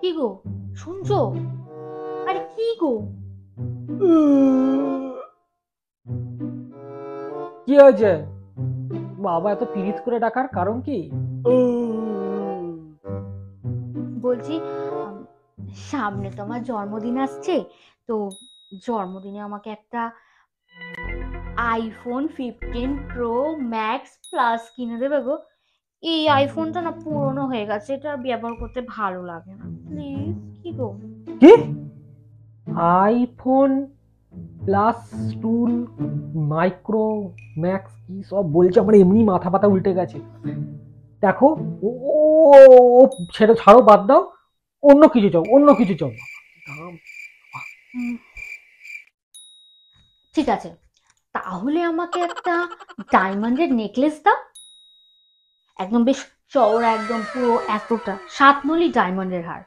কি গো, শুনছো? আরে কি গো? কি হয়েছে? বাবা এত পিরিত করে ডাকার কারণ কি? বলছি, সামনে তো আমার জন্মদিন আসছে, তো জন্মদিনে আমাকে একটা আইফোন 15 Pro Max Plus কিনে দেবে গো। এই আইফোনটা না পুরনো হয়ে গেছে, এটা আর ব্যবহার করতে ভালো লাগে না, প্লিজ। কি গো? কি আইফোন প্লাস টুল মাইক্রো ম্যাক্স কি সব বলছে, আমার এমনি মাথা পাতা উল্টে গেছে। দেখো, ও ও সেটা ছাড়ো, বাদ দাও, অন্য কিছু চাও, অন্য কিছু চাও। উম, ঠিক আছে, তাহলে আমাকে একটা ডায়মন্ডের নেকলেস দাও, একদম বেশ চওড়া, একদম পুরো এতটা 7 নলি ডায়মন্ডের হার,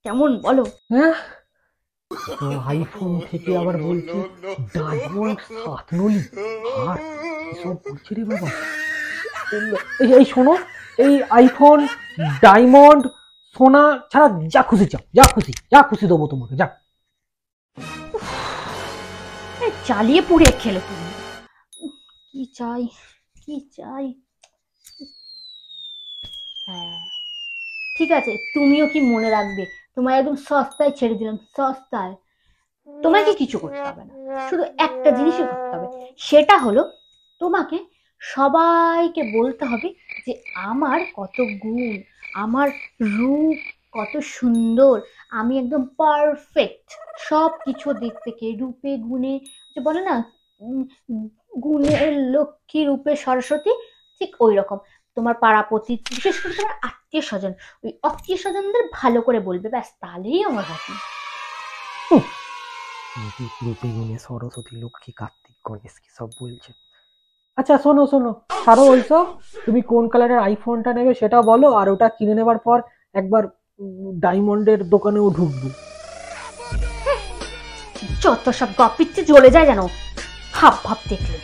কেমন বলো? হ্যাঁ, তো আইফোন থেকে আবার বলছে ডায়মন্ড 7 নলি হার, এসব বলছে রে বাবা। এই এই শোনো, এই আইফোন, ডায়মন্ড, সোনা ছাড়া যা খুশি চাও, যা খুশি, যা খুশি দেবো তোমাকে, যা। চালিয়ে পুড়ে খেলো তুমি। কি চাই, কি চাই? হ্যাঁ, ঠিক আছে, তুমিও কি মনে রাখবে, তোমায় একদম সস্তায় ছেড়ে দিলাম, সস্তায়। তোমাকে কিছু করতে হবে না, শুধু একটা জিনিসই করতে হবে, সেটা হলো তোমাকে সবাইকে বলতে হবে যে আমার কত গুণ, আমার রূপ কত সুন্দর, আমি একদম পারফেক্ট সব কিছু দিক থেকে, রূপে গুণে, যে বলে না, উম, গুণের লক্ষ্মী রূপে সরস্বতী, ঠিক ওই রকম। তোমার পাড়া প্রতিবেশী, বিশেষ করে তোমার আত্মীয় স্বজন, ওই আত্মীয় স্বজনদের ভালো করে বলবে, ব্যাস, তাহলেই আমার হাসি। রূপে গুণে সরস্বতী, লক্ষ্মী, কার্তিক, গণেশ কি সব বলছে। আচ্ছা শোনো শোনো, ছাড়ো ওইসব। তুমি কোন কালারের আইফোনটা নেবে সেটা বলো, আর ওটা কিনে নেবার পর একবার ডায়মন্ডের দোকানেও ঢুকবো। যত সব গপিচ্ছে জ্বলে যায় যেন, হাব ভাব দেখলে।